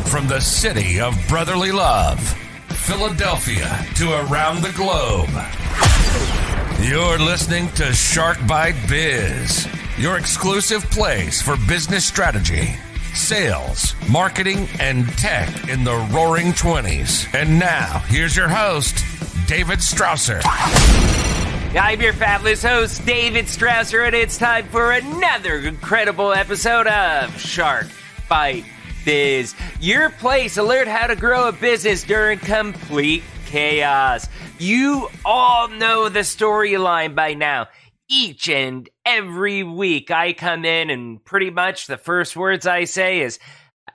From the city of brotherly love, Philadelphia, to around the globe. You're listening to Shark Bite Biz, your exclusive place for business strategy, sales, marketing, and tech in the roaring 20s. And now, here's your host, David Strausser. I'm your fabulous host, David Strausser, and it's time for another incredible episode of Shark Bite Biz, your place to learn how to grow a business during complete chaos. You all know the storyline by now. Each and every week I come in and pretty much the first words I say is,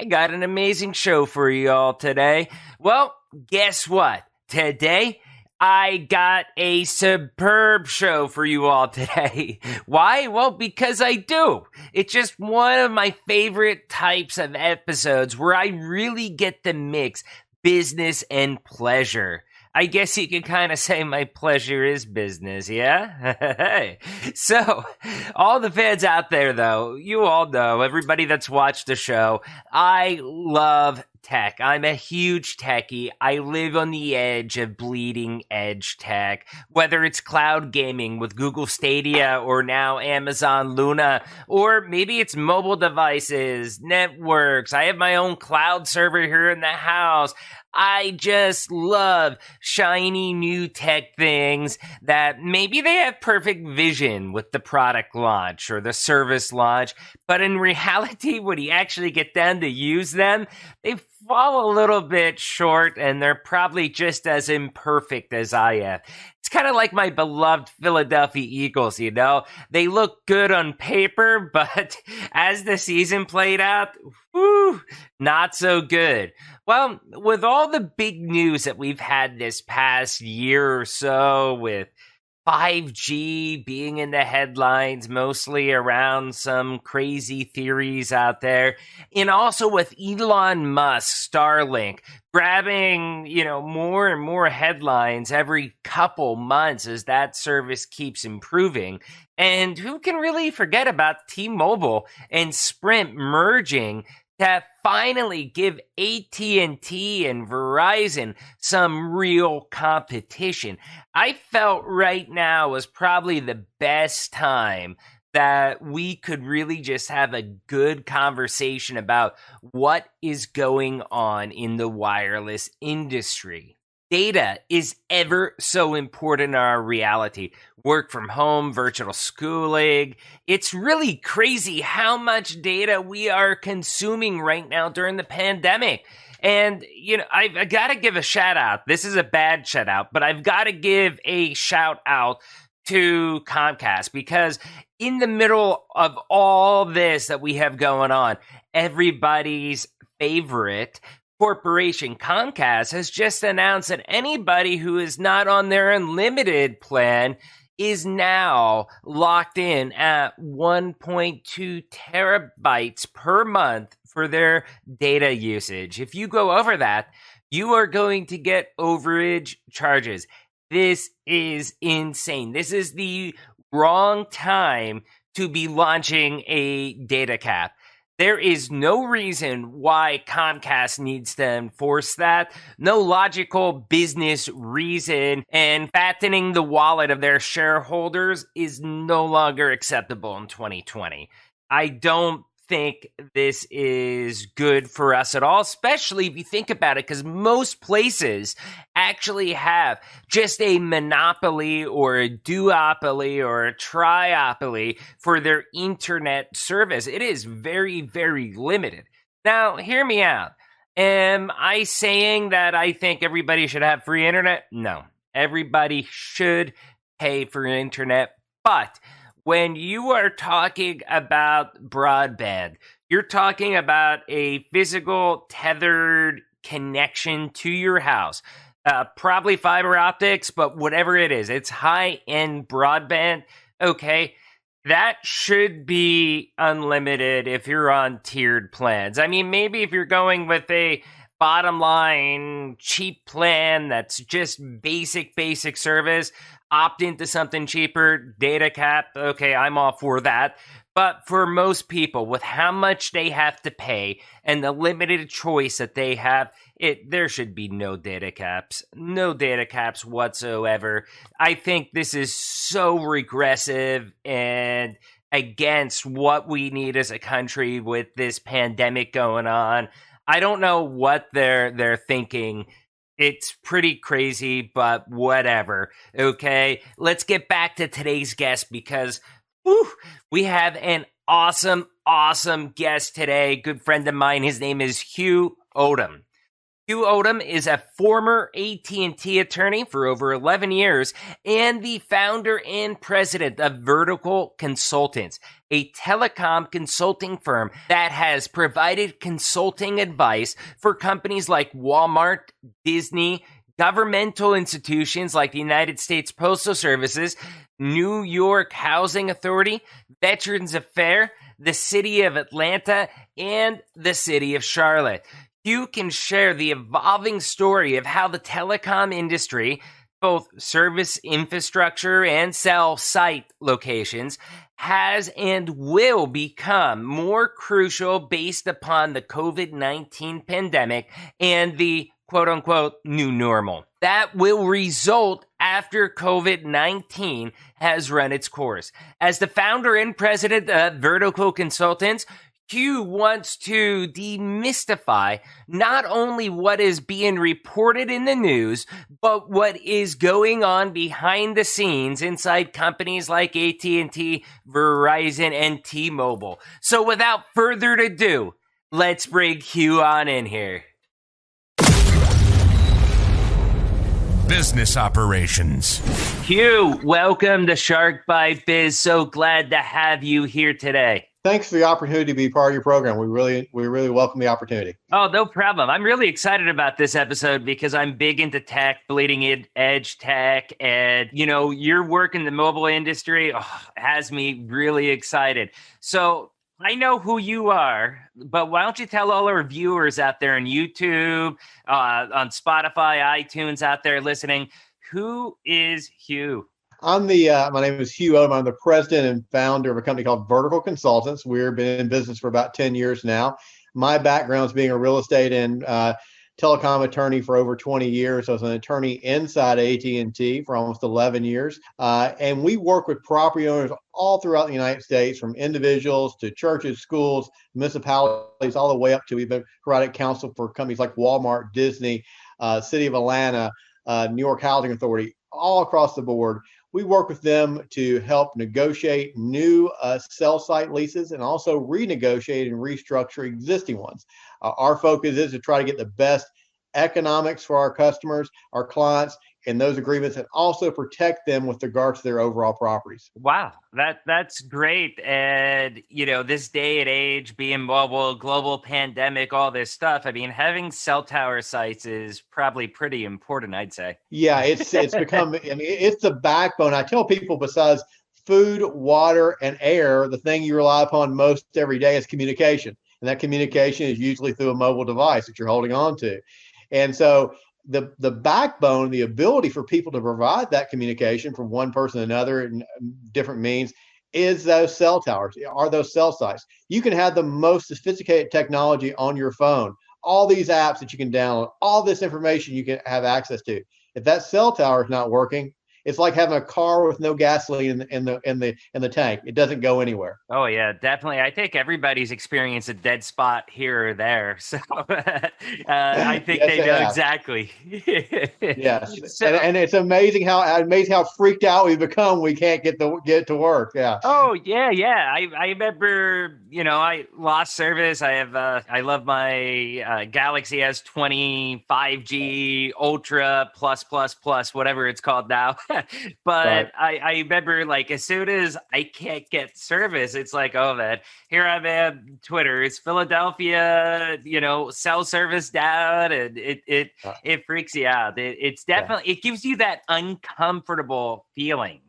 I got an amazing show for you all today. Well, guess what? Today, I got a superb show for you all today. Why? Well, because I do. It's just one of my favorite types of episodes where I really get to mix business and pleasure. I guess you can kind of say my pleasure is business, yeah? So, all the fans out there, though, you all know, everybody that's watched the show, I love tech. I'm a huge techie. I live on the edge of bleeding edge tech, whether it's cloud gaming with Google Stadia or now Amazon Luna, or maybe it's mobile devices, networks. I have my own cloud server here in the house. I just love shiny new tech things that maybe they have perfect vision with the product launch or the service launch, but in reality, when you actually get down to use them, they fall a little bit short and they're probably just as imperfect as I am. It's kind of like my beloved Philadelphia Eagles, you know? They look good on paper, but as the season played out, whew, not so good. Well, with all the big news that we've had this past year or so, with 5G being in the headlines, mostly around some crazy theories out there, and also with Elon Musk, Starlink, grabbing, more and more headlines every couple months as that service keeps improving. And who can really forget about T-Mobile and Sprint merging to finally give at&t and Verizon some real competition? I felt right now was probably the best time that we could really just have a good conversation about what is going on in the wireless industry. Data is ever so important in our reality. Work from home, virtual schooling. It's really crazy how much data we are consuming right now during the pandemic. And, I've got to give a shout out. This is a bad shout out, but I've got to give a shout out to Comcast, because in the middle of all this that we have going on, everybody's favorite corporation, Comcast, has just announced that anybody who is not on their unlimited plan is now locked in at 1.2 terabytes per month for their data usage. If you go over that, you are going to get overage charges. This is insane. This is the wrong time to be launching a data cap. There is no reason why Comcast needs to enforce that. No logical business reason, and fattening the wallet of their shareholders is no longer acceptable in 2020. I don't think this is good for us at all, especially if you think about it, because most places actually have just a monopoly or a duopoly or a triopoly for their internet service. It is very, very limited. Now, hear me out. Am I saying that I think everybody should have free internet? No. Everybody should pay for internet, but when you are talking about broadband, you're talking about a physical tethered connection to your house, probably fiber optics, but whatever it is, it's high-end broadband, okay? That should be unlimited if you're on tiered plans. I mean, maybe if you're going with a bottom line, cheap plan that's just basic service, opt into something cheaper, data cap, okay, I'm all for that. But for most people, with how much they have to pay and the limited choice that they have, there should be no data caps whatsoever. I think this is so regressive and against what we need as a country with this pandemic going on. I don't know what they're thinking. It's pretty crazy, but whatever. Okay, let's get back to today's guest because we have an awesome guest today. Good friend of mine. His name is Hugh Odom. Hugh Odom is a former at&t attorney for over 11 years and the founder and president of Vertical Consultants, a telecom consulting firm that has provided consulting advice for companies like Walmart, Disney, governmental institutions like the United States Postal Services, New York Housing Authority, Veterans Affairs, the City of Atlanta, and the City of Charlotte. You can share the evolving story of how the telecom industry, both service infrastructure and cell site locations, has and will become more crucial based upon the COVID-19 pandemic and the quote-unquote new normal that will result after COVID-19 has run its course. As the founder and president of Vertical Consultants, Hugh wants to demystify not only what is being reported in the news, but what is going on behind the scenes inside companies like at&t, Verizon, and T-Mobile. So without further ado, let's bring Hugh on in here. Business operations. Hugh, welcome to Shark by Biz. So glad to have you here today. Thanks for the opportunity to be part of your program. We really welcome the opportunity. Oh, no problem. I'm really excited about this episode because I'm big into tech, bleeding edge tech, and your work in the mobile industry has me really excited. So I know who you are, but why don't you tell all our viewers out there on YouTube, on Spotify, iTunes, out there listening, who is Hugh? My name is Hugh Odom. I'm the president and founder of a company called Vertical Consultants. We've been in business for about 10 years now. My background is being a real estate and telecom attorney for over 20 years. I was an attorney inside at&t for almost 11 years. And we work with property owners all throughout the United States, from individuals to churches, schools, municipalities, all the way up to we've been provided counsel for companies like Walmart, Disney, City of Atlanta, New York Housing Authority, all across the board. We work with them to help negotiate new cell site leases and also renegotiate and restructure existing ones. Our focus is to try to get the best economics for our customers, our clients, in those agreements, and also protect them with regard to their overall properties. Wow, that's great. And this day and age, being mobile, global pandemic, all this stuff, I mean, having cell tower sites is probably pretty important, I'd say. Yeah, it's become, it's the backbone. I tell people, besides food, water, and air, the thing you rely upon most every day is communication. And that communication is usually through a mobile device that you're holding on to. And so the backbone, the ability for people to provide that communication from one person to another in different means is those cell towers, are those cell sites. You can have the most sophisticated technology on your phone, all these apps that you can download, all this information you can have access to. If that cell tower is not working, it's like having a car with no gasoline in the tank. It doesn't go anywhere. Oh yeah, definitely. I think everybody's experienced a dead spot here or there, so I think yes, they know exactly. Yes, and it's amazing how freaked out we've become. We can't get to work. Yeah. Oh yeah. I remember. I lost service. I love my Galaxy S20 5G Ultra plus whatever it's called now. But right. I remember, like, as soon as I can't get service, it's like, oh man, here I'm on Twitter. It's Philadelphia, cell service down, and it freaks you out. It's definitely it gives you that uncomfortable feeling,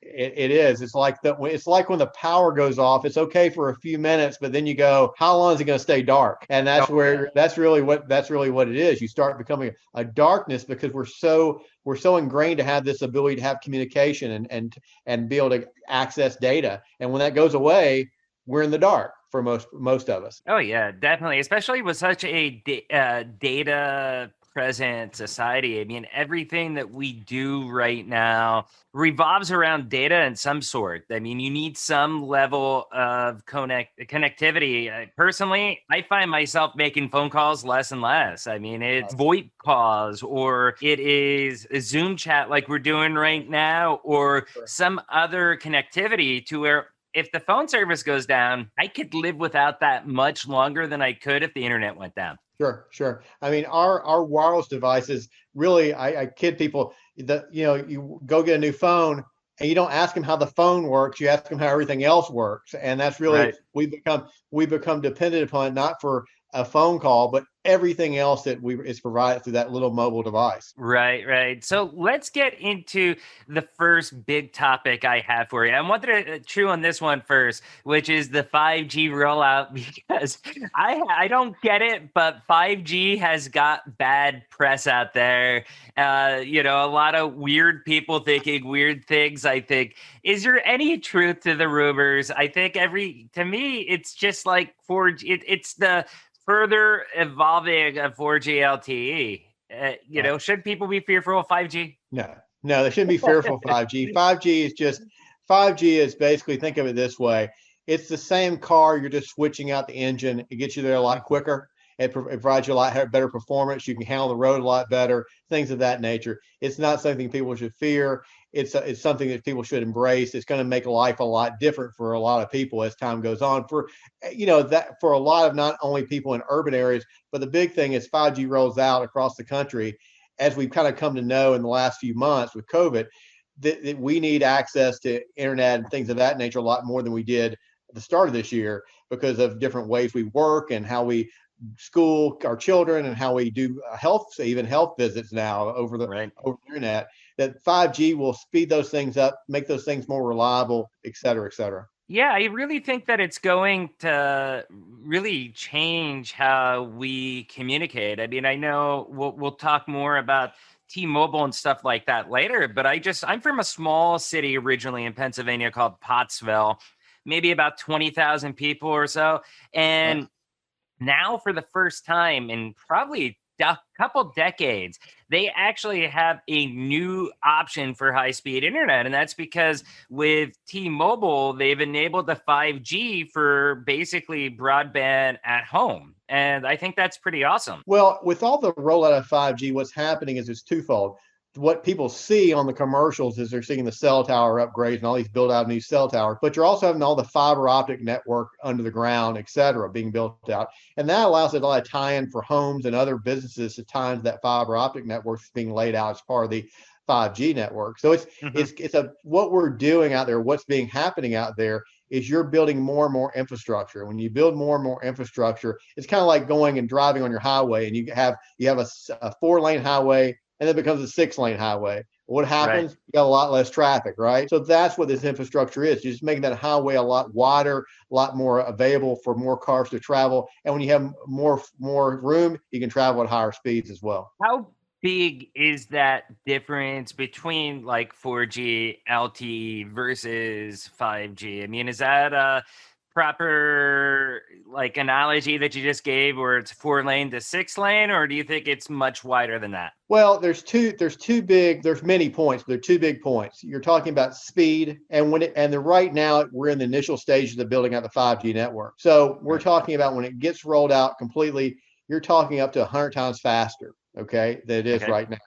It is. It's like when the power goes off. It's okay for a few minutes, but then you go, how long is it going to stay dark? And that's really what it is. You start becoming a darkness because we're so ingrained to have this ability to have communication and be able to access data. And when that goes away, we're in the dark for most of us. Oh yeah, definitely. Especially with such a data present society. I mean, everything that we do right now revolves around data in some sort. I mean, you need some level of connectivity. Personally, I find myself making phone calls less and less. I mean, it's VoIP calls, or it is a Zoom chat like we're doing right now, or some other connectivity to where if the phone service goes down, I could live without that much longer than I could if the internet went down. Sure. I mean, our wireless devices, really, I kid people that, you go get a new phone and you don't ask them how the phone works. You ask them how everything else works. And that's really, right. we become dependent upon it, not for a phone call, but everything else that is provided through that little mobile device. Right. So let's get into the first big topic I have for you. I wanted to chew on this one first, which is the 5G rollout, because I don't get it, but 5G has got bad press out there. A lot of weird people thinking weird things. I think, is there any truth to the rumors? I think to me, it's just like 4G. It's the further evolving of 4G LTE. Should people be fearful of 5G? No, they shouldn't be fearful of 5G. 5G is basically, think of it this way. It's the same car. You're just switching out the engine. It gets you there a lot quicker. It provides you a lot better performance. You can handle the road a lot better, things of that nature. It's not something people should fear. It's something that people should embrace. It's going to make life a lot different for a lot of people as time goes on. For a lot of not only people in urban areas, but the big thing is 5G rolls out across the country, as we've kind of come to know in the last few months with COVID, that we need access to internet and things of that nature a lot more than we did at the start of this year, because of different ways we work and how we school our children and how we do health visits now over the internet. That 5G will speed those things up, make those things more reliable, et cetera, et cetera. Yeah, I really think that it's going to really change how we communicate. I mean, I know we'll talk more about T-Mobile and stuff like that later, but I'm from a small city originally in Pennsylvania called Pottsville, maybe about 20,000 people or so. And now, for the first time in probably a couple decades, they actually have a new option for high-speed internet. And that's because with T-Mobile, they've enabled the 5G for basically broadband at home. And I think that's pretty awesome. Well, with all the rollout of 5G, what's happening is it's twofold. What people see on the commercials is they're seeing the cell tower upgrades and all these build out new cell towers, but you're also having all the fiber optic network under the ground, et cetera, being built out. And that allows it a lot of tie-in for homes and other businesses to tie into that fiber optic network that's being laid out as part of the 5G network. So what we're doing out there, what's being happening out there is you're building more and more infrastructure. When you build more and more infrastructure, it's kind of like going and driving on your highway, and you have a 4-lane highway, and then it becomes a 6-lane highway. What happens? Right. You got a lot less traffic, right? So that's what this infrastructure is. You're just making that highway a lot wider, a lot more available for more cars to travel. And when you have more room, you can travel at higher speeds as well. How big is that difference between like 4G LTE versus 5G? I mean, is that a proper like analogy that you just gave, where it's 4-lane to 6-lane, or do you think it's much wider than that? Well, there's many points, but there are two big points. You're talking about speed, and right now we're in the initial stages of building out the 5G network. So we're talking about when it gets rolled out completely, you're talking up to 100 times faster, than it is right now.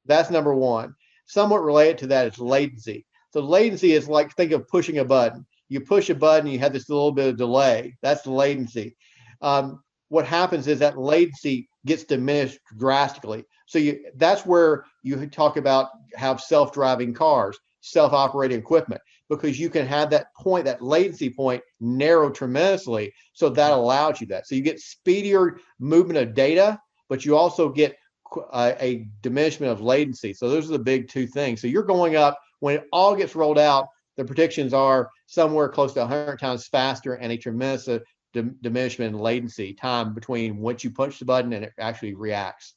That's number one. Somewhat related to that is latency. So latency is like, think of pushing a button. You push a button, you have this little bit of delay. That's the latency. What happens is that latency gets diminished drastically. So that's where you talk about have self-driving cars, self-operating equipment, because you can have that latency point narrowed tremendously. So that allows you that. So you get speedier movement of data, but you also get a diminishment of latency. So those are the big two things. So you're going up, when it all gets rolled out, the predictions are somewhere close to 100 times faster and a tremendous diminishment in latency time between once you push the button and it actually reacts.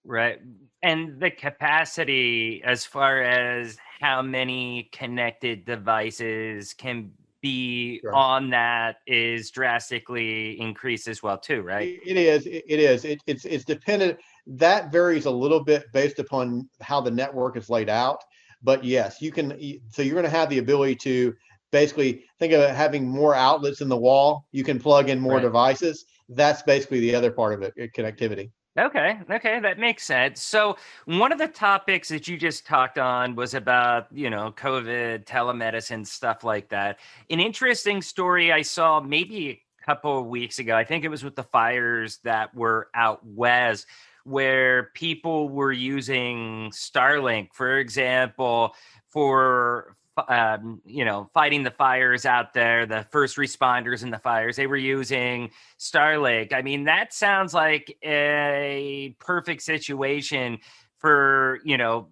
Right. And the capacity as far as how many connected devices can be Sure. on that is drastically increased as well too, right? It is. It is. It's dependent. That varies a little bit based upon how the network is laid out. But yes, you can. So you're going to have the ability to basically think of it having more outlets in the wall. You can plug in more Right. devices. That's basically the other part of it, connectivity. Okay, that makes sense. So, one of the topics that you just talked on was about, COVID, telemedicine, stuff like that. An interesting story I saw maybe a couple of weeks ago, I think it was with the fires that were out west, where people were using Starlink, for example, for fighting the fires out there, the first responders in the fires, they were using Starlink. I mean, that sounds like a perfect situation for,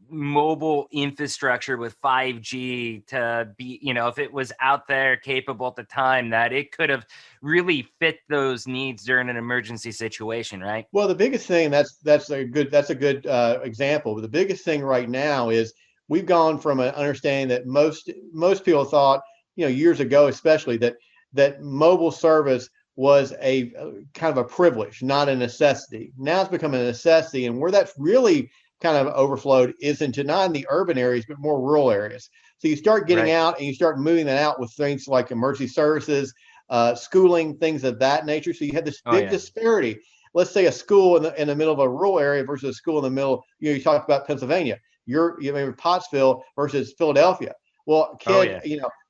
mobile infrastructure with 5G to be, if it was out there capable at the time that it could have really fit those needs during an emergency situation, right? Well, the biggest thing that's a good example. But the biggest thing right now is we've gone from an understanding that most people thought, years ago, especially that mobile service was a kind of a privilege, not a necessity. Now it's become a necessity, and where that's really kind of overflowed is into not in the urban areas, but more rural areas. So you start getting Right. out and you start moving that out with things like emergency services, schooling, things of that nature. So you have this big disparity. Let's say a school in the middle of a rural area versus a school in the middle. You talked about Pennsylvania. You remember Pottsville versus Philadelphia. Well,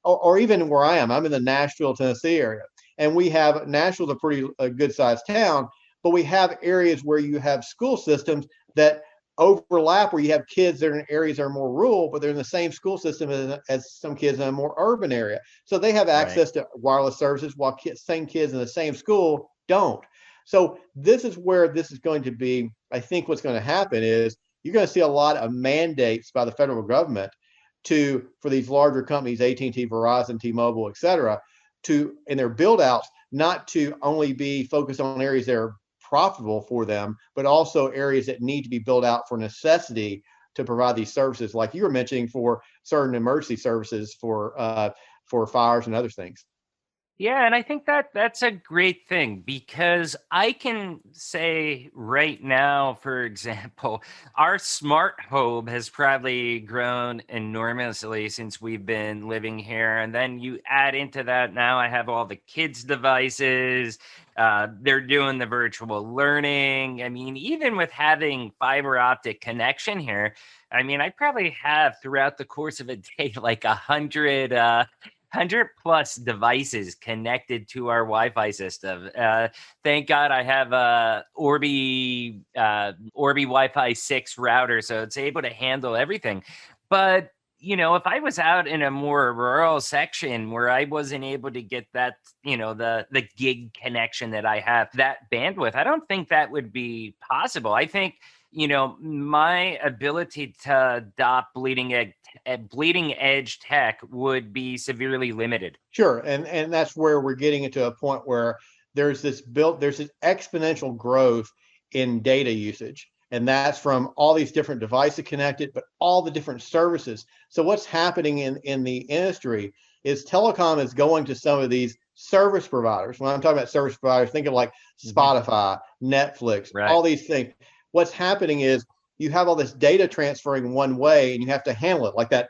or even where I am, I'm in the Nashville, Tennessee area, and we have Nashville's a pretty good sized town, but we have areas where you have school systems that overlap, where you have kids that are in areas that are more rural, but they're in the same school system as some kids in a more urban area. So they have access to wireless services while same kids in the same school don't. So this is where this is going to be. I think what's going to happen is you're going to see a lot of mandates by the federal government for these larger companies, at&t, Verizon, T-Mobile, et cetera, in their build outs, not to only be focused on areas that are profitable for them, but also areas that need to be built out for necessity to provide these services, like you were mentioning, for certain emergency services for fires and other things. Yeah, and I think that that's a great thing, because I can say right now, for example, our smart home has probably grown enormously since we've been living here. And then you add into that, now I have all the kids' devices. They're doing the virtual learning. I mean, even with having fiber optic connection here, I mean, I probably have throughout the course of a day like 100 plus devices connected to our Wi-Fi system. Thank God I have a Orbi Wi-Fi 6 router, so it's able to handle everything. But if I was out in a more rural section where I wasn't able to get that, the gig connection that I have, that bandwidth, I don't think that would be possible. I think my ability to adopt bleeding edge tech would be severely limited. Sure, and that's where we're getting into a point where there's this exponential growth in data usage, and that's from all these different devices connected, but all the different services. So what's happening in the industry is telecom is going to some of these service providers. When I'm talking about service providers, think of like Spotify, Netflix, all these things. What's happening is you have all this data transferring one way, and you have to handle it like that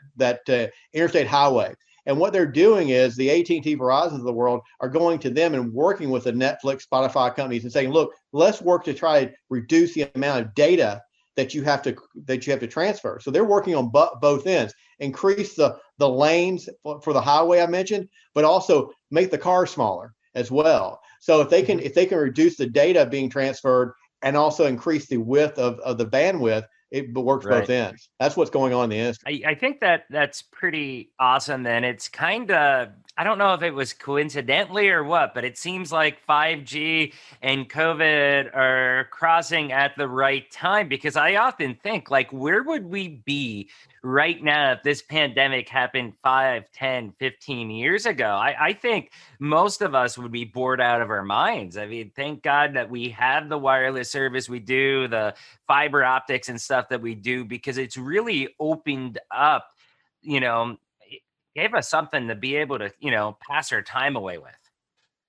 interstate highway. And what they're doing is the at&t, Verizon of the world are going to them and working with the Netflix, Spotify companies and saying, look, let's work to try to reduce the amount of data that you have to transfer. So they're working on both ends, increase the lanes for the highway I mentioned, but also make the car smaller as well. So if they can reduce the data being transferred and also increase the width of the bandwidth, it works both ends. That's what's going on in the industry. I think that's pretty awesome. Then it's kind of I don't know if it was coincidentally or what, but it seems like 5G and COVID are crossing at the right time, because I often think, like, where would we be right now if this pandemic happened 5, 10, 15 years ago? I think most of us would be bored out of our minds. I mean, thank God that we have the wireless service we do, the fiber optics and stuff that we do, because it's really opened up, you know, gave us something to be able to, pass our time away with.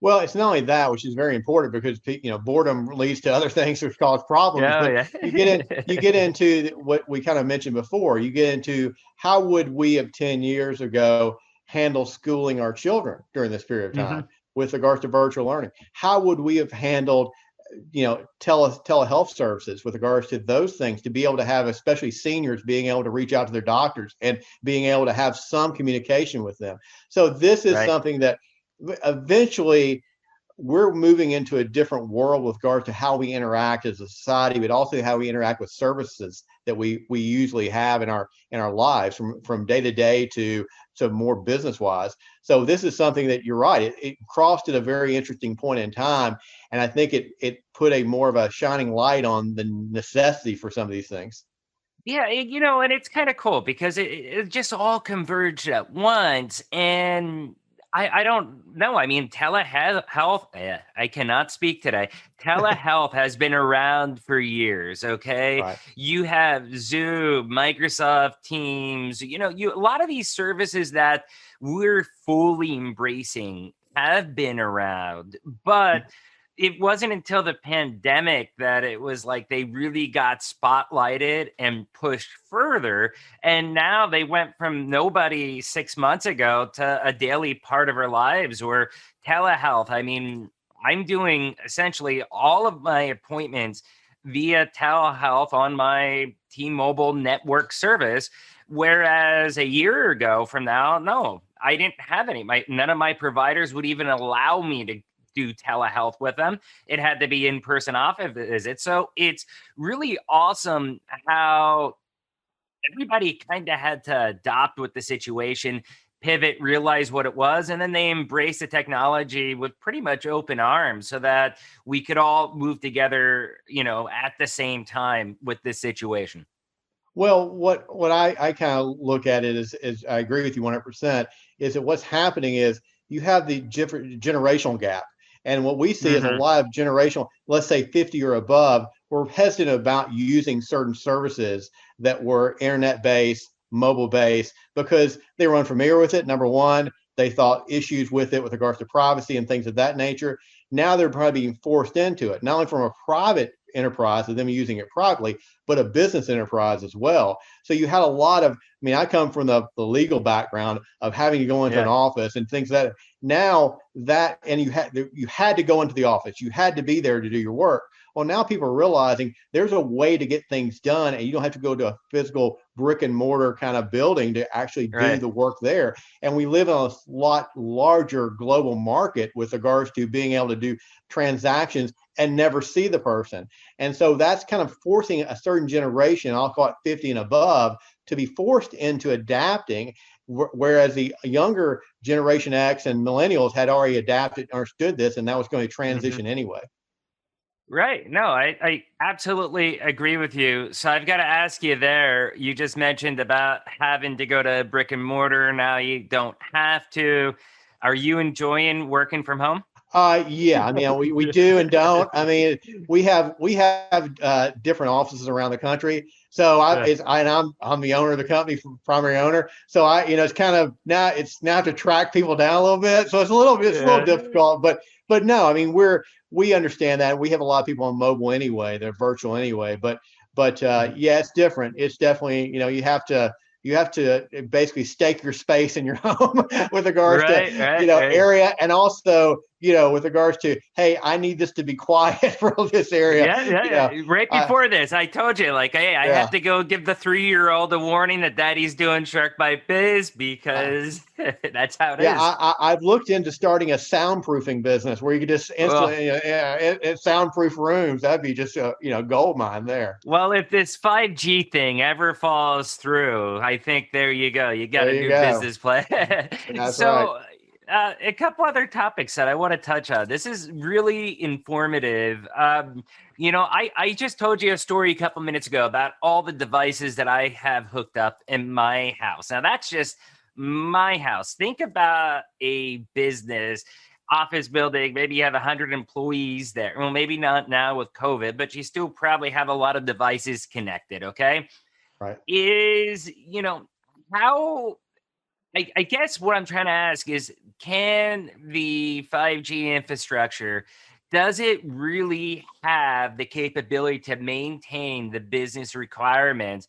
Well, it's not only that, which is very important, because boredom leads to other things which cause problems. Yeah, But yeah. you get into what we kind of mentioned before. You get into how would we of 10 years ago handle schooling our children during this period of time with regards to virtual learning? How would we have handled telehealth services with regards to those things, to be able to have, especially seniors, being able to reach out to their doctors and being able to have some communication with them? So this is something that eventually we're moving into a different world with regard to how we interact as a society, but also how we interact with services that we usually have in our lives from day to day to more business wise. So this is something that, you're right, it crossed at a very interesting point in time, and I think it put a more of a shining light on the necessity for some of these things. Yeah, and it's kind of cool because it just all converged at once. And I don't know. I mean, telehealth, I cannot speak today. Telehealth has been around for years, okay? Right. You have Zoom, Microsoft Teams, a lot of these services that we're fully embracing have been around. But it wasn't until the pandemic that it was like they really got spotlighted and pushed further. And now they went from nobody 6 months ago to a daily part of our lives. Or telehealth. I mean, I'm doing essentially all of my appointments via telehealth on my T-Mobile network service. Whereas a year ago from now, no, I didn't have any. None of my providers would even allow me to do telehealth with them. It had to be in-person office visit. So it's really awesome how everybody kind of had to adopt with the situation, pivot, realize what it was, and then they embrace the technology with pretty much open arms so that we could all move together, at the same time with this situation. Well, what I kind of look at it is I agree with you 100%, is that what's happening is you have the generational gap. And what we see is a lot of generational, let's say 50 or above, were hesitant about using certain services that were internet-based, mobile-based, because they were unfamiliar with it. Number one, they thought issues with it with regards to privacy and things of that nature. Now they're probably being forced into it, not only from a private enterprise of them using it privately, but a business enterprise as well. So you had a lot of, I come from the legal background of having to go into an office and things that now that, and you had to go into the office, you had to be there to do your work. Well, now people are realizing there's a way to get things done, and you don't have to go to a physical brick and mortar kind of building to actually do the work there. And we live in a lot larger global market with regards to being able to do transactions and never see the person. And so that's kind of forcing a certain generation, I'll call it 50 and above, to be forced into adapting, whereas the younger generation X and millennials had already adapted, understood this, and that was going to transition anyway. Right. No, I absolutely agree with you. So I've got to ask you there, you just mentioned about having to go to brick and mortar. Now you don't have to. Are you enjoying working from home? Yeah, we do and don't. We have different offices around the country. So I'm the owner of the company, primary owner. So it's kind of now to track people down a little bit. So it's a little difficult, but no, we understand that. We have a lot of people on mobile anyway. They're virtual anyway, but yeah, it's different. It's definitely, you have to basically stake your space in your home with regards to area, and also with regards to, hey, I need this to be quiet for this area. Yeah. Right before this, I told you, like, hey, I have to go give the 3-year-old a warning that Daddy's doing Shark Bite Biz, because that's how it is. I've looked into starting a soundproofing business where you could just instantly soundproof rooms. That'd be just a gold mine there. Well, if this 5G thing ever falls through, I think there you go. You got a new business plan. That's right. a couple other topics that I want to touch on. This is really informative. I just told you a story a couple minutes ago about all the devices that I have hooked up in my house. Now, that's just my house. Think about a business office building. Maybe you have 100 employees there. Well, maybe not now with COVID, but you still probably have a lot of devices connected. Okay. Right. How I guess what I'm trying to ask is, can the 5G infrastructure, does it really have the capability to maintain the business requirements,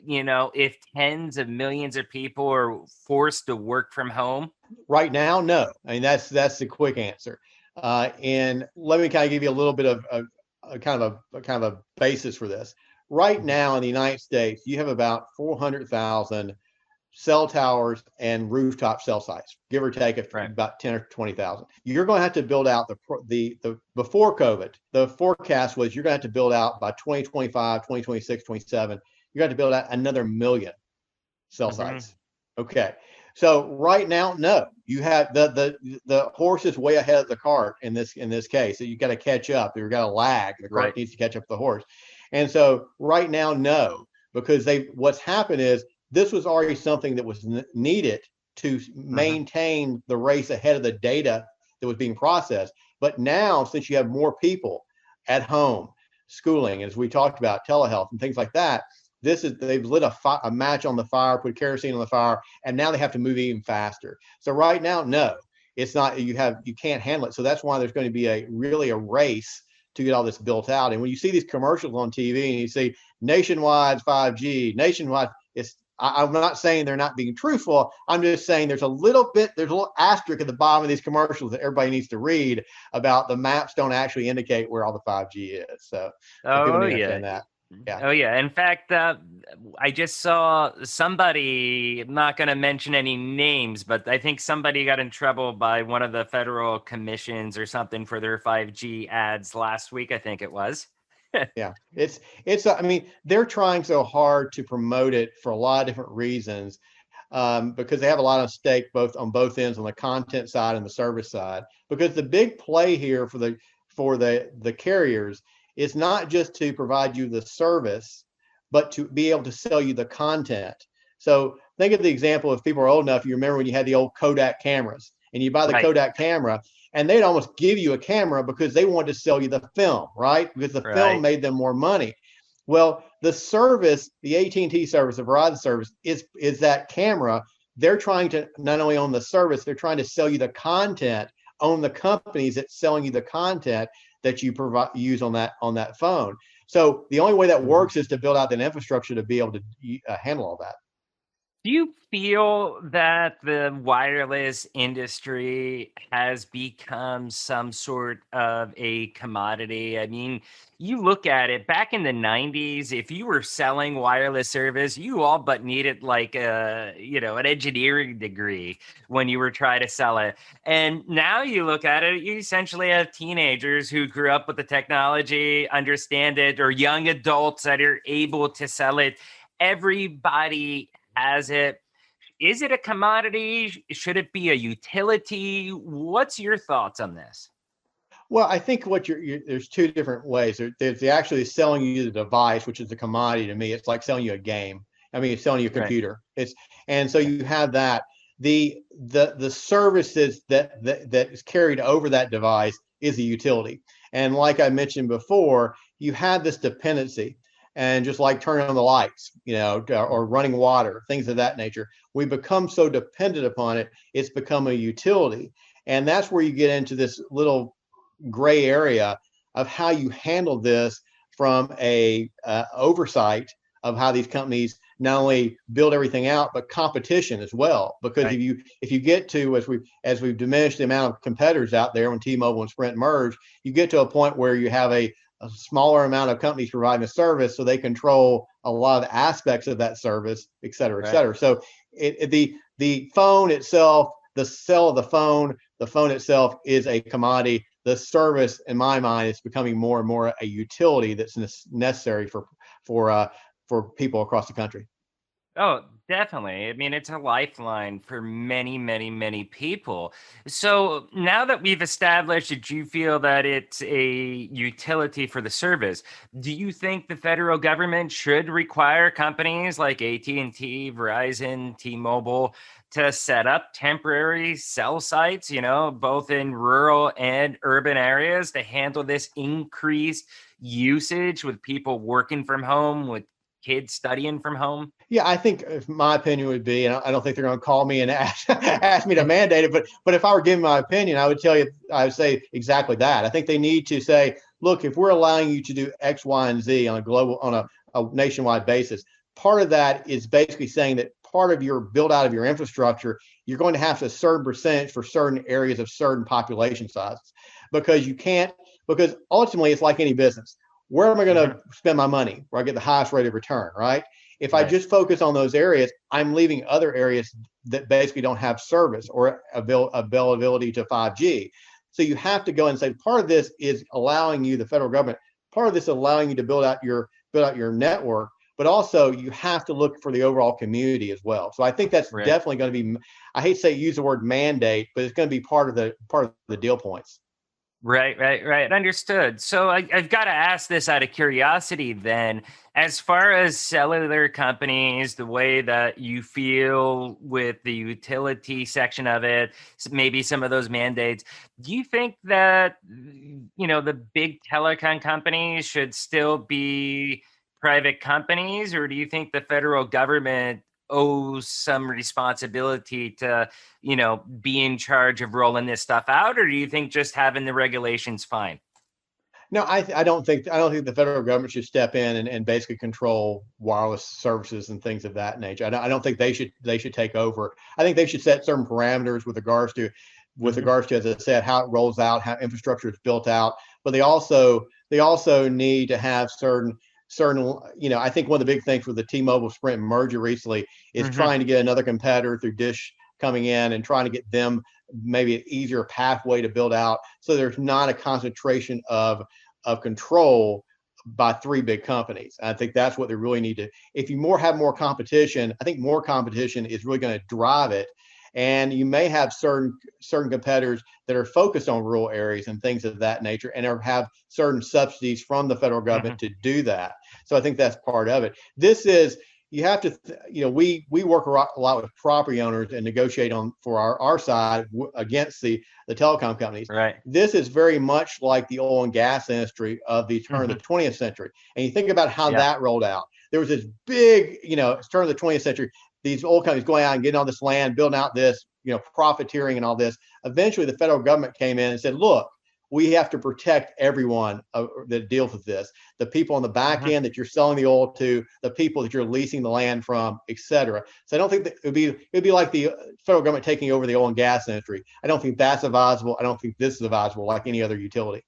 if tens of millions of people are forced to work from home? Right now, no. I mean, that's the quick answer. And let me kind of give you a little bit of a kind of a basis for this. Right now in the United States, you have about 400,000 cell towers and rooftop cell sites, give or take about 10 or 20,000. You're going to have to build out the before COVID. The forecast was you're going to have to build out by 2025, 2026, 27. You're going to have to build out another million cell sites. Okay. So right now, no, you have the horse is way ahead of the cart in this case. So you got to catch up. You've got to lag. The cart needs to catch up the horse. And so right now, no, because what's happened is this was already something that was needed to maintain the race ahead of the data that was being processed. But now, since you have more people at home, schooling, as we talked about, telehealth and things like that, they've lit a match on the fire, put kerosene on the fire, and now they have to move even faster. So right now, no, it's not. You can't handle it. So that's why there's going to be really a race to get all this built out. And when you see these commercials on TV and you see nationwide 5G, nationwide, I'm not saying they're not being truthful. I'm just saying there's a little asterisk at the bottom of these commercials that everybody needs to read about the maps don't actually indicate where all the 5G is. So people need to understand that. Yeah. Oh, yeah. In fact, I just saw somebody, I'm not going to mention any names, but I think somebody got in trouble by one of the federal commissions or something for their 5G ads last week, I think it was. Yeah, I mean, they're trying so hard to promote it for a lot of different reasons, because they have a lot of stake on both ends, on the content side and the service side. Because the big play here for the carriers is not just to provide you the service, but to be able to sell you the content. So think of the example, if people are old enough, you remember when you had the old Kodak cameras, and you buy the Kodak camera, and they'd almost give you a camera because they wanted to sell you the film, right? Because the film made them more money. Well, the service, the at&t service, the Verizon service, is that camera. They're trying to not only own the service, they're trying to sell you the content, own the companies that's selling you the content that you use on that phone. So the only way that works is to build out that infrastructure to be able to handle all that. Do you feel that the wireless industry has become some sort of a commodity? I mean, you look at it back in the 90s, if you were selling wireless service, you all but needed like an engineering degree when you were trying to sell it. And now you look at it, you essentially have teenagers who grew up with the technology, understand it, or young adults that are able to sell it. Everybody has it. Is it a commodity? Should it be a utility? What's your thoughts on this? Well, I think there's two different ways. There's actually selling you the device, which is a commodity to me. It's like selling you a game. I mean, it's selling you a computer. And so you have that. The services that is carried over that device is a utility. And like I mentioned before, you have this dependency. And just like turning on the lights, or running water, things of that nature, we become so dependent upon it, it's become a utility. And that's where you get into this little gray area of how you handle this from a oversight of how these companies not only build everything out, but competition as well. Because if you get to, as we've diminished the amount of competitors out there when T-Mobile and Sprint merge, you get to a point where you have a smaller amount of companies providing a service, so they control a lot of aspects of that service, et cetera, et cetera. So the phone itself, the sale of the phone itself is a commodity. The service, in my mind, is becoming more and more a utility that's necessary for people across the country. Oh, definitely. I mean, it's a lifeline for many, many, many people. So now that we've established that you feel that it's a utility for the service, do you think the federal government should require companies like AT&T, Verizon, T-Mobile to set up temporary cell sites, both in rural and urban areas to handle this increased usage with people working from home, with kids studying from home? Yeah, I think if my opinion would be, and I don't think they're going to call me and ask me to mandate it, but if I were giving my opinion, I would tell you, I would say exactly that. I think they need to say, look, if we're allowing you to do X, Y, and Z on a global, on a nationwide basis, part of that is basically saying that part of your build out of your infrastructure, you're going to have a certain percentage for certain areas of certain population sizes, because you can't, because ultimately it's like any business. Where am I going to spend my money where I get the highest rate of return, right? If I Right. just focus on those areas, I'm leaving other areas that basically don't have service or availability to 5G. So you have to go and say part of this is allowing you, the federal government, part of this is allowing you to build out your network, but also you have to look for the overall community as well. So I think that's Right. definitely going to be, I hate to say use the word mandate, but it's going to be part of the deal points. Right, right, right. Understood. So I've got to ask this out of curiosity then. As far as cellular companies, the way that you feel with the utility section of it, maybe some of those mandates, do you think that, the big telecom companies should still be private companies, or do you think the federal government owes some responsibility to be in charge of rolling this stuff out, or do you think just having the regulations fine? No, I don't think the federal government should step in and basically control wireless services and things of that nature. I don't think they should take over. I think they should set certain parameters with Mhm. regards to, as I said, how it rolls out, how infrastructure is built out. But they also need to have certain. I think one of the big things with the T-Mobile Sprint merger recently is Mhm. trying to get another competitor through Dish coming in and trying to get them maybe an easier pathway to build out, so there's not a concentration of control by three big companies. And I think that's what they really need to. If you have more competition, I think more competition is really going to drive it. And you may have certain competitors that are focused on rural areas and things of that nature, and have certain subsidies from the federal government Mhm. to do that. So I think that's part of it. This is you have to, we work a lot with property owners and negotiate on for our side against the telecom companies. Right. This is very much like the oil and gas industry of the turn of the Mhm. 20th century. And you think about how Yeah. that rolled out. There was this big, turn of the 20th century, these oil companies going out and getting all this land, building out this, profiteering and all this. Eventually, the federal government came in and said, look, we have to protect everyone that deals with this. The people on the back Mhm. end that you're selling the oil to, the people that you're leasing the land from, et cetera. So I don't think that it'd be like the federal government taking over the oil and gas industry. I don't think that's advisable. I don't think this is advisable like any other utility.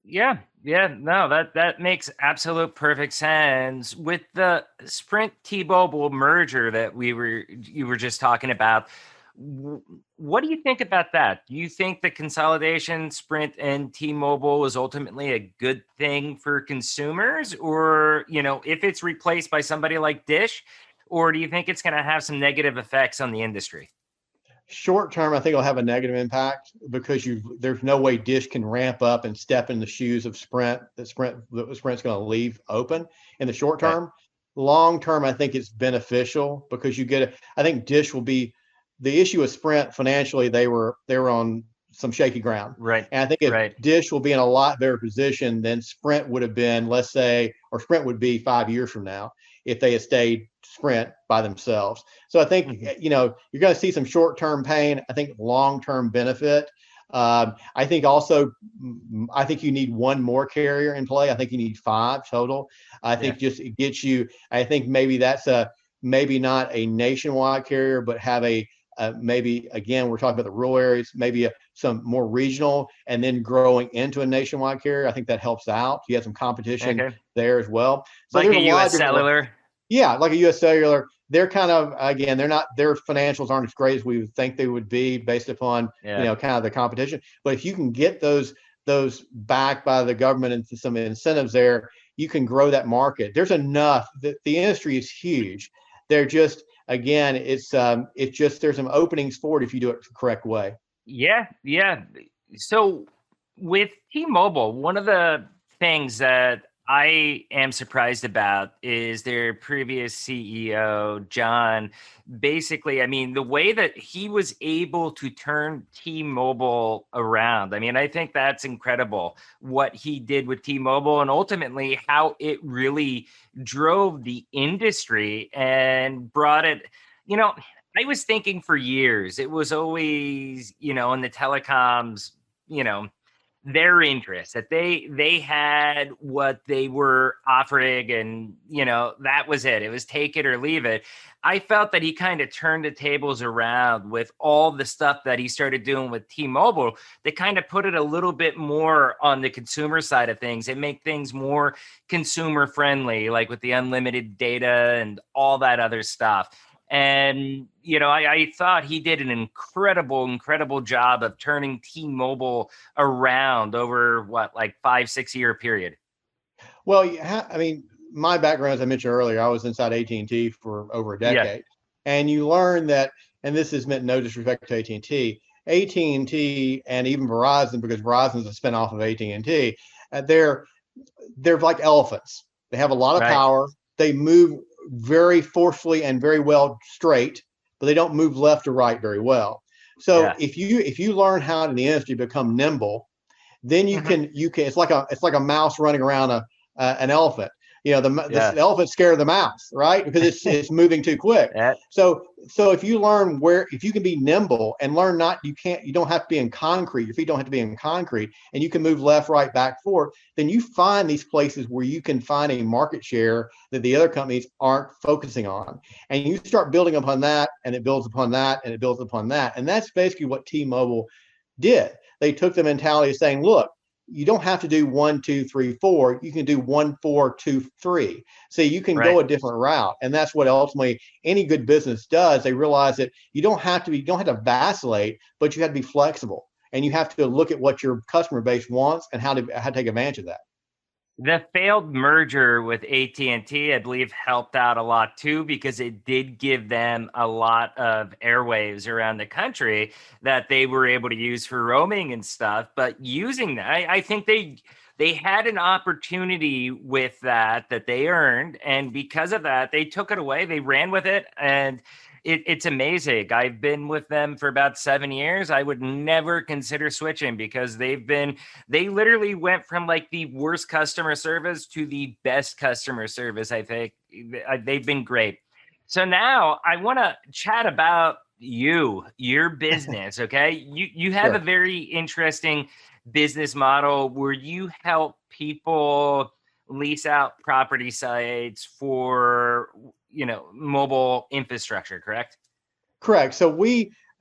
Yeah. Yeah. No, that makes absolute perfect sense. With the Sprint T-Mobile merger that you were just talking about, what do you think about that? Do you think the consolidation, Sprint and T-Mobile, is ultimately a good thing for consumers, or if it's replaced by somebody like Dish, or do you think it's going to have some negative effects on the industry? Short term, I think it'll have a negative impact because there's no way Dish can ramp up and step in the shoes of Sprint. Sprint's going to leave open in the short Right. term. Long term, I think it's beneficial because I think Dish will be the issue with Sprint financially. They were on some shaky ground, Right. and I think if Right. Dish will be in a lot better position than Sprint would have been, let's say, or Sprint would be 5 years from now if they had stayed Sprint by themselves. So I think Mhm. you're going to see some short-term pain. I think long-term benefit. I think also, I think you need one more carrier in play. I think you need five total. I Yeah. think just it gets you. I think maybe that's maybe not a nationwide carrier, but have maybe again we're talking about the rural areas, maybe some more regional, and then growing into a nationwide carrier. I think that helps out. You have some competition Okay. there as well. So Like there's a a lot of U.S. different. Cellular. Yeah, like a US Cellular, they're kind of, again, they're not, their financials aren't as great as we would think they would be based upon, Yeah. kind of the competition. But if you can get those backed by the government and some incentives there, you can grow that market. There's enough. The industry is huge. they're just, again, it's just, there's some openings for it if you do it the correct way. Yeah, yeah. So with T-Mobile, one of the things that I am surprised about is their previous CEO, John. Basically, I mean, the way that he was able to turn T-Mobile around. I mean, I think that's incredible what he did with T-Mobile and ultimately how it really drove the industry and brought it, you know, I was thinking for years, it was always, in the telecoms, you know, their interest that they had what they were offering, and that was it. It was take it or leave it. I felt that he kind of turned the tables around with all the stuff that he started doing with T-Mobile. They kind of put it a little bit more on the consumer side of things and make things more consumer friendly, like with the unlimited data and all that other stuff. And, I thought he did an incredible job of turning T-Mobile around over like 5-6 year period. Well, I mean, my background, as I mentioned earlier, I was inside AT&T for over a decade. And you learn that, and this is meant no disrespect to AT&T, and even Verizon, because Verizon is a spinoff of AT&T, they're like elephants. They have a lot of power. They move very forcefully and very well straight, but they don't move left or right very well. So if you learn how in the industry become nimble, then you can it's like a mouse running around an elephant. The elephant's scared of the mouse, right? Because it's moving too quick. So if you can be nimble and learn, you don't have to be in concrete. Your feet don't have to be in concrete, and you can move left, right, back, forth. Then you find these places where you can find a market share that the other companies aren't focusing on, and you start building upon that, and it builds upon that, and it builds upon that, and that's basically what T-Mobile did. They took the mentality of saying, look, you don't have to do 1, 2, 3, 4. You can do 1, 4, 2, 3. So you can go a different route. And that's what ultimately any good business does. They realize that you don't have to vacillate, but you have to be flexible. And you have to look at what your customer base wants and how to take advantage of that. The failed merger with AT&T, I believe, helped out a lot too, because it did give them a lot of airwaves around the country that they were able to use for roaming and stuff. But using that, I think they had an opportunity with that they earned, and because of that, they took it away. They ran with it, and it's amazing. I've been with them for about 7 years. I would never consider switching, because they literally went from like the worst customer service to the best customer service. I think they've been great. So now I want to chat about your business. Okay. You have a very interesting business model where you help people lease out property sites for mobile infrastructure, correct? Correct. So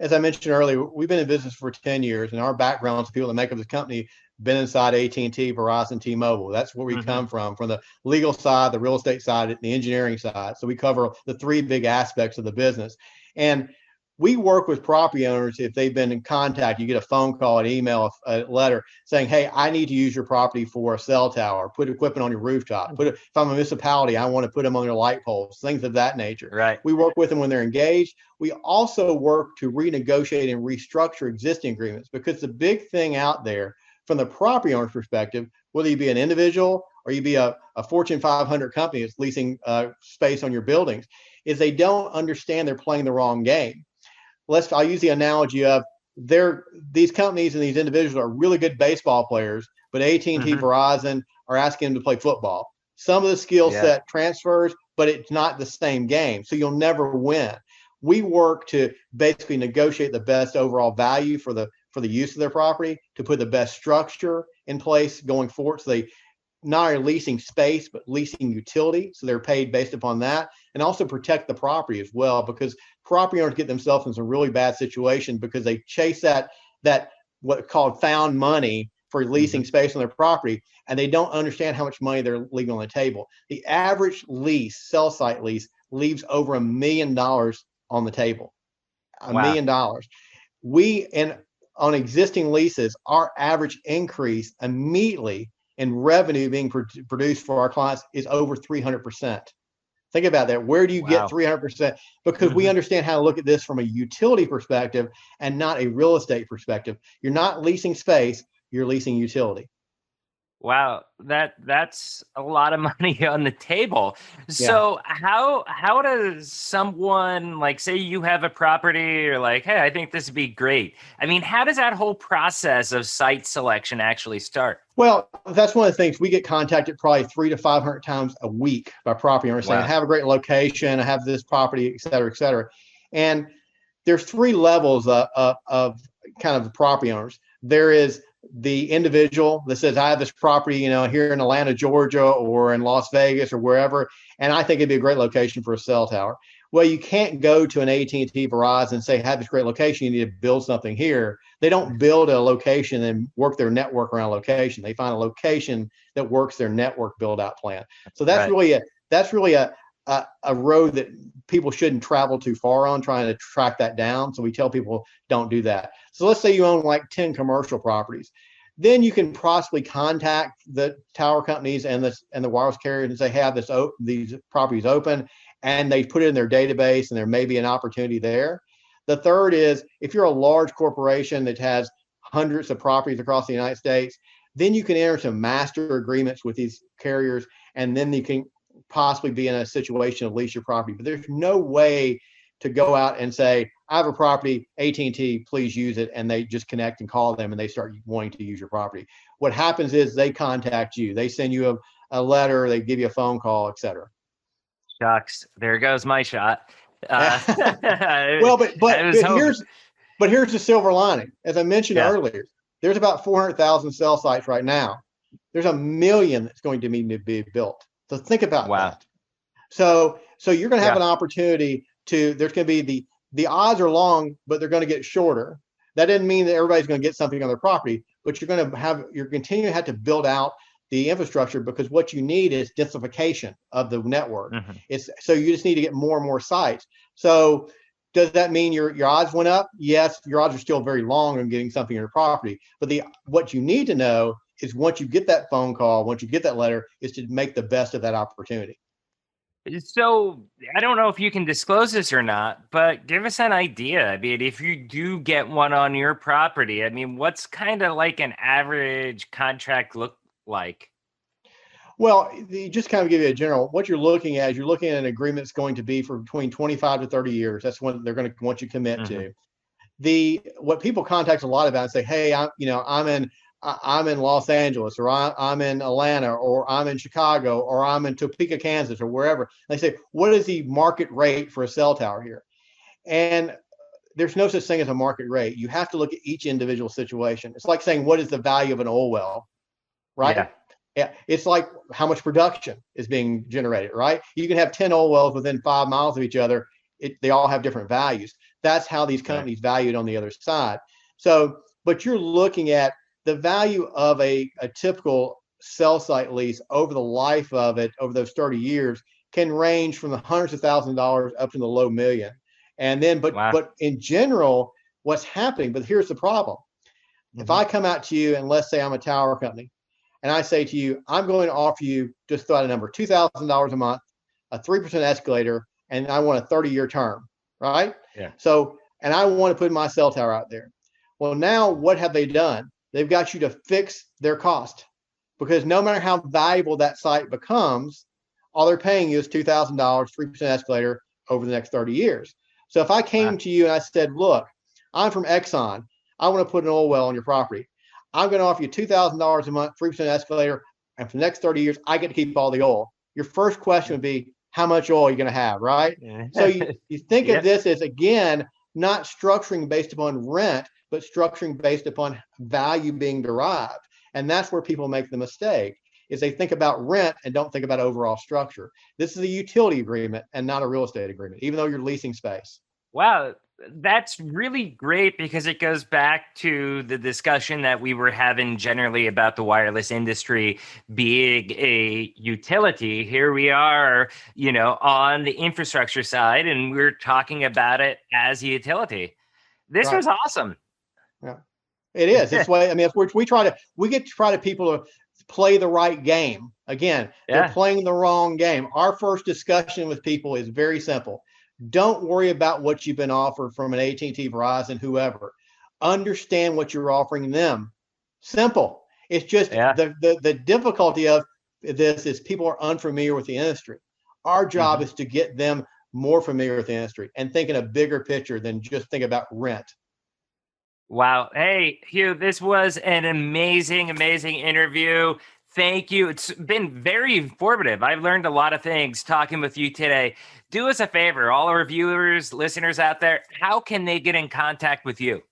as I mentioned earlier, we've been in business for 10 years, and our backgrounds, people that make up this company, been inside AT&T, Verizon, T-Mobile. That's where we come from the legal side, the real estate side, the engineering side. So we cover the three big aspects of the business. And we work with property owners. If they've been in contact, you get a phone call, an email, a letter saying, hey, I need to use your property for a cell tower, put equipment on your rooftop, if I'm a municipality, I want to put them on your light poles, things of that nature. Right. We work with them when they're engaged. We also work to renegotiate and restructure existing agreements, because the big thing out there from the property owner's perspective, whether you be an individual or you be a Fortune 500 company that's leasing space on your buildings, is they don't understand they're playing the wrong game. I'll use the analogy of these companies and these individuals are really good baseball players, but AT&T, Verizon are asking them to play football. Some of the skill set transfers, but it's not the same game. So you'll never win. We work to basically negotiate the best overall value for the use of their property, to put the best structure in place going forward. So they not only leasing space, but leasing utility. So they're paid based upon that, and also protect the property as well, because property owners get themselves in some really bad situations because they chase that what's called found money for leasing space on their property, and they don't understand how much money they're leaving on the table. The average cell site lease leaves over $1 million on the table. $1 million. On existing leases, our average increase immediately in revenue being produced for our clients is over 300%. Think about that. Where do you get Wow. 300%? Because we understand how to look at this from a utility perspective and not a real estate perspective. You're not leasing space, you're leasing utility. Wow, that's a lot of money on the table. Yeah. So how does someone, like, say you have a property, or like, hey, I think this would be great. I mean, how does that whole process of site selection actually start? Well, that's one of the things. We get contacted probably 300 to 500 times a week by property owners saying, I Wow. have a great location, I have this property, et cetera, et cetera. And there's three levels of kind of the property owners. There is the individual that says, I have this property, here in Atlanta, Georgia, or in Las Vegas or wherever, and I think it'd be a great location for a cell tower. Well, you can't go to an at&t, Verizon, and say, have this great location, you need to build something here. They don't build a location and work their network around location. They find a location that works their network build out plan. So that's really a road that people shouldn't travel too far on, trying to track that down. So we tell people don't do that. So let's say you own like 10 commercial properties. Then you can possibly contact the tower companies and the wireless carriers and say, hey, have these properties open, and they put it in their database, and there may be an opportunity there. The third is, if you're a large corporation that has hundreds of properties across the United States, then you can enter some master agreements with these carriers, and then you can possibly be in a situation of lease your property. But there's no way to go out and say, I have a property, at&t, please use it, and they just connect and call them and they start wanting to use your property. What happens is they contact you, they send you a letter, they give you a phone call, etc. Shucks, there goes my shot. Well, but here's the silver lining. As I mentioned earlier, there's about 400,000 cell sites right now. There's 1 million that's going to need to be built. So think about that. So you're going to have an opportunity to. There's going to be the odds are long, but they're going to get shorter. That doesn't mean that everybody's going to get something on their property, but you're continuing to have to build out the infrastructure, because what you need is densification of the network. So you just need to get more and more sites. So does that mean your odds went up? Yes, your odds are still very long on getting something on your property. But what you need to know is, once you get that phone call, once you get that letter, is to make the best of that opportunity. So I don't know if you can disclose this or not, but give us an idea. I mean, if you do get one on your property, I mean, what's kind of like an average contract look like? Well, just kind of give you a general, what you're looking at an agreement that's going to be for between 25 to 30 years. That's when they're going to want you to commit to. What people contact a lot about and say, hey, I'm in Los Angeles, or I'm in Atlanta, or I'm in Chicago, or I'm in Topeka, Kansas, or wherever. They say, what is the market rate for a cell tower here? And there's no such thing as a market rate. You have to look at each individual situation. It's like saying, what is the value of an oil well, right? Yeah. It's like how much production is being generated, right? You can have 10 oil wells within 5 miles of each other. They all have different values. That's how these companies valued on the other side. So, but you're looking at the value of a typical cell site lease over the life of it, over those 30 years, can range from the hundreds of thousands of dollars up to the low million. And then, but in general, what's happening, but here's the problem. If I come out to you and let's say I'm a tower company, and I say to you, I'm going to offer you, just throw out a number, $2,000 a month, a 3% escalator, and I want a 30-year term, right? Yeah. So, and I want to put my cell tower out there. Well, now what have they done? They've got you to fix their cost, because no matter how valuable that site becomes, all they're paying you is $2,000, 3% escalator over the next 30 years. So if I came to you and I said, look, I'm from Exxon, I want to put an oil well on your property. I'm going to offer you $2,000 a month, 3% escalator, and for the next 30 years, I get to keep all the oil. Your first question would be, how much oil are you going to have, right? So you think of this as, again, not structuring based upon rent, but structuring based upon value being derived. And that's where people make the mistake, is they think about rent and don't think about overall structure. This is a utility agreement and not a real estate agreement, even though you're leasing space. Wow, that's really great, because it goes back to the discussion that we were having generally about the wireless industry being a utility. Here we are, on the infrastructure side, and we're talking about it as a utility. This was awesome. Yeah, it is. It's way. I mean, we get to try to people to play the right game. Again, they're playing the wrong game. Our first discussion with people is very simple. Don't worry about what you've been offered from an AT&T, Verizon, whoever. Understand what you're offering them. Simple. It's just the difficulty of this is people are unfamiliar with the industry. Our job is to get them more familiar with the industry and think in a bigger picture than just think about rent. Wow. Hey, Hugh, this was an amazing, amazing interview. Thank you. It's been very informative. I've learned a lot of things talking with you today. Do us a favor, all our viewers, listeners out there, how can they get in contact with you?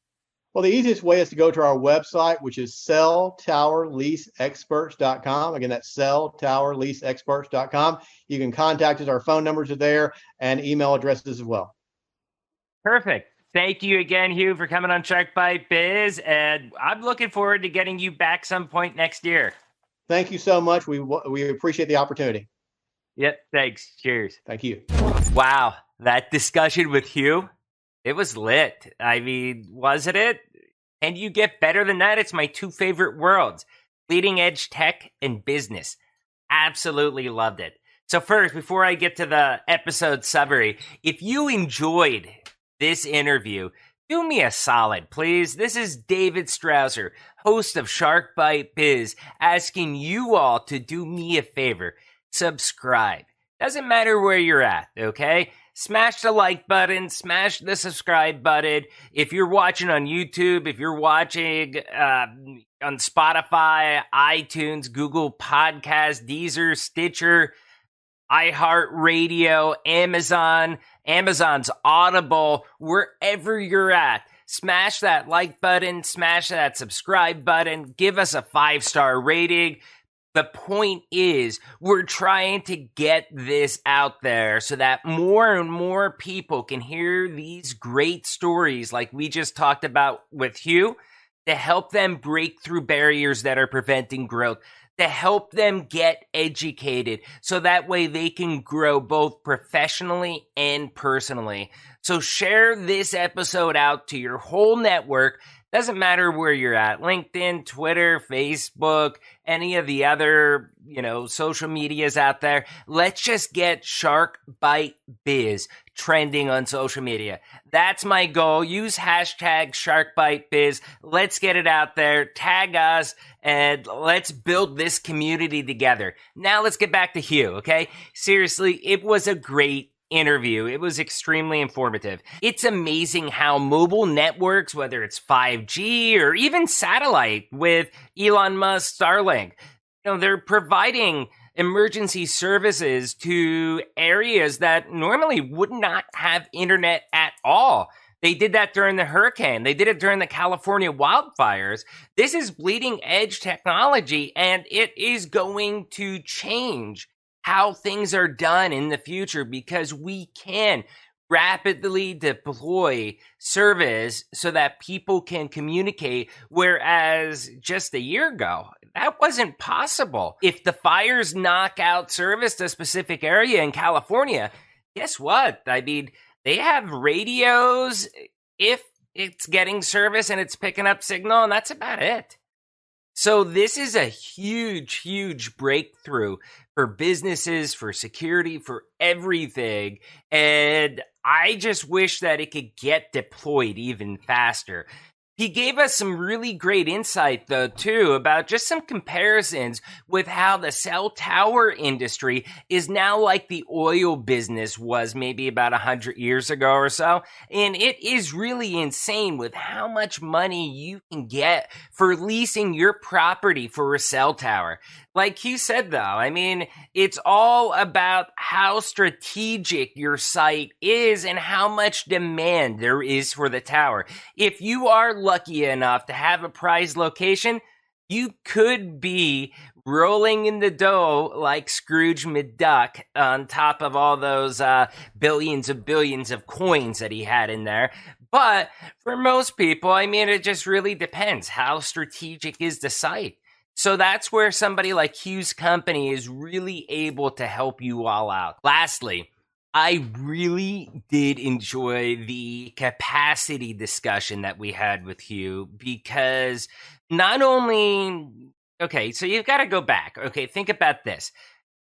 Well, the easiest way is to go to our website, which is celltowerleaseexperts.com. Again, that's celltowerleaseexperts.com. You can contact us. Our phone numbers are there and email addresses as well. Perfect. Thank you again, Hugh, for coming on Shark Bite Biz. And I'm looking forward to getting you back some point next year. Thank you so much. We appreciate the opportunity. Yep. Thanks. Cheers. Thank you. Wow. That discussion with Hugh, it was lit. I mean, wasn't it? And you get better than that. It's my two favorite worlds, leading edge tech and business. Absolutely loved it. So first, before I get to the episode summary, if you enjoyed this interview, do me a solid, please. This is David Strausser, host of Shark Bite Biz, asking you all to do me a favor. Subscribe. Doesn't matter where you're at, okay? Smash the like button, smash the subscribe button. If you're watching on YouTube, if you're watching on Spotify, iTunes, Google Podcasts, Deezer, Stitcher, iHeartRadio, Amazon's Audible, wherever you're at, smash that like button, smash that subscribe button, give us a 5-star rating. The point is, we're trying to get this out there so that more and more people can hear these great stories like we just talked about with Hugh, to help them break through barriers that are preventing growth, to help them get educated so that way they can grow both professionally and personally. So share this episode out to your whole network. Doesn't matter where you're at, LinkedIn, Twitter, Facebook, any of the other, social medias out there. Let's just get Shark Bite Biz trending on social media. That's my goal. Use hashtag SharkBiteBiz. Let's get it out there. Tag us and let's build this community together. Now let's get back to Hugh, okay? Seriously, it was a great interview. It was extremely informative. It's amazing how mobile networks, whether it's 5G or even satellite with Elon Musk Starlink, they're providing emergency services to areas that normally would not have internet at all. They did that during the hurricane. They did it during the California wildfires. This is bleeding edge technology, and it is going to change how things are done in the future because we can rapidly deploy service so that people can communicate, whereas just a year ago, that wasn't possible. If the fires knock out service to a specific area in California, guess what? I mean, they have radios if it's getting service and it's picking up signal, and that's about it. So this is a huge, huge breakthrough for businesses, for security, for everything. And I just wish that it could get deployed even faster. He gave us some really great insight, though, too, about just some comparisons with how the cell tower industry is now like the oil business was maybe about 100 years ago or so. And it is really insane with how much money you can get for leasing your property for a cell tower. Like you said, though, I mean, it's all about how strategic your site is and how much demand there is for the tower. If you are lucky enough to have a prized location, you could be rolling in the dough like Scrooge McDuck on top of all those billions of coins that he had in there. But for most people, I mean, it just really depends. How strategic is the site? So that's where somebody like Hugh's company is really able to help you all out. Lastly, I really did enjoy the capacity discussion that we had with Hugh because not only okay, so you've got to go back. Okay, think about this.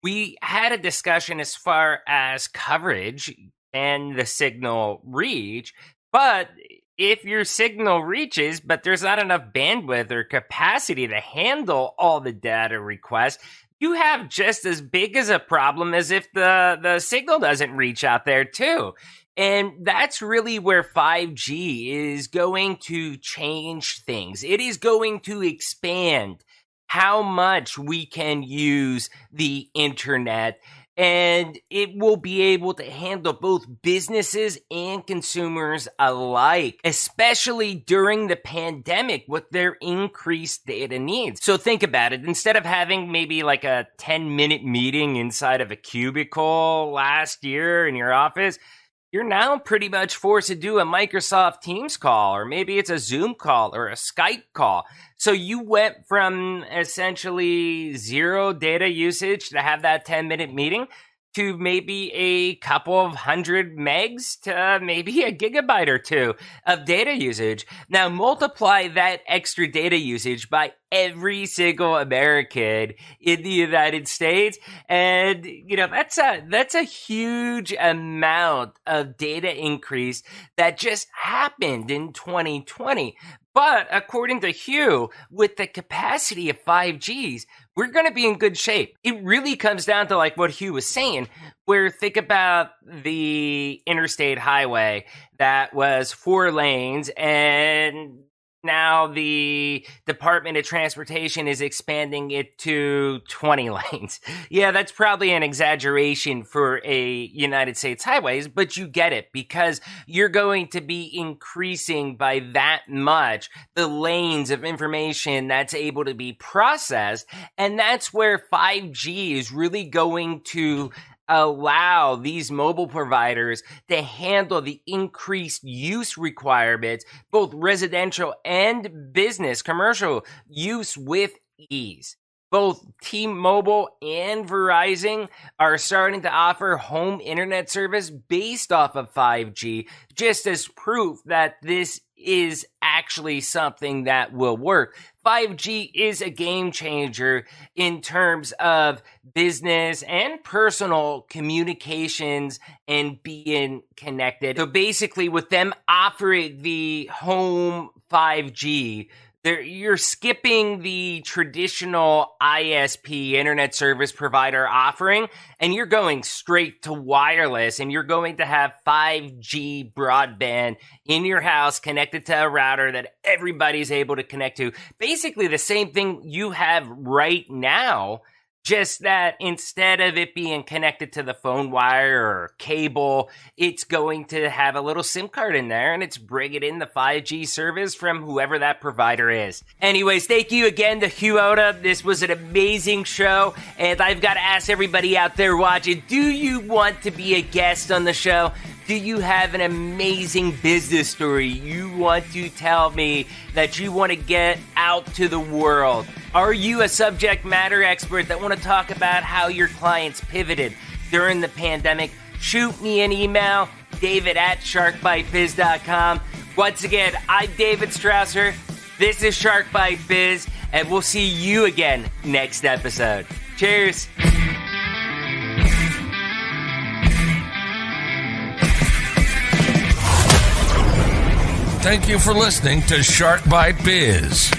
We had a discussion as far as coverage and the signal reach, but if your signal reaches, but there's not enough bandwidth or capacity to handle all the data requests, you have just as big as a problem as if the signal doesn't reach out there too. And that's really where 5G is going to change things. It is going to expand how much we can use the internet, and it will be able to handle both businesses and consumers alike, especially during the pandemic with their increased data needs. So think about it. Instead of having maybe like a 10-minute meeting inside of a cubicle last year in your office, you're now pretty much forced to do a Microsoft Teams call, or maybe it's a Zoom call or a Skype call. So you went from essentially zero data usage to have that 10-minute meeting to maybe a couple of 100 megs to maybe a gigabyte or two of data usage. Now multiply that extra data usage by every single American in the United States, and that's a huge amount of data increase that just happened in 2020. But according to Hugh, with the capacity of 5Gs, we're going to be in good shape. It really comes down to like what Hugh was saying, where think about the interstate highway that was 4 lanes, and now the Department of Transportation is expanding it to 20 lanes. Yeah, that's probably an exaggeration for a United States highways, but you get it, because you're going to be increasing by that much the lanes of information that's able to be processed. And that's where 5G is really going to allow these mobile providers to handle the increased use requirements, both residential and business, commercial use, with ease. Both T-Mobile and Verizon are starting to offer home internet service based off of 5G, just as proof that this is actually something that will work. 5G is a game changer in terms of business and personal communications and being connected. So basically, with them offering the home 5G, you're skipping the traditional ISP, internet service provider offering, and you're going straight to wireless, and you're going to have 5G broadband in your house connected to a router that everybody's able to connect to. Basically the same thing you have right now, just that instead of it being connected to the phone wire or cable, it's going to have a little SIM card in there, and it's bringing in the 5G service from whoever that provider is. Anyways, thank you again to Hugh Odom. This was an amazing show, and I've got to ask everybody out there watching, do you want to be a guest on the show? Do you have an amazing business story you want to tell me that you want to get out to the world? Are you a subject matter expert that want to talk about how your clients pivoted during the pandemic? Shoot me an email, david@sharkbitebiz.com. Once again, I'm David Strausser. This is Shark Bite Biz, and we'll see you again next episode. Cheers. Thank you for listening to Shark Bite Biz.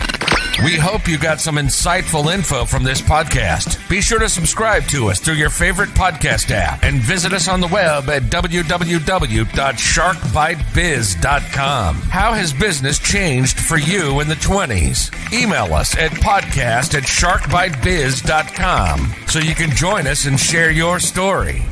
We hope you got some insightful info from this podcast. Be sure to subscribe to us through your favorite podcast app and visit us on the web at www.sharkbitebiz.com. How has business changed for you in the 20s? Email us at podcast@sharkbitebiz.com so you can join us and share your story.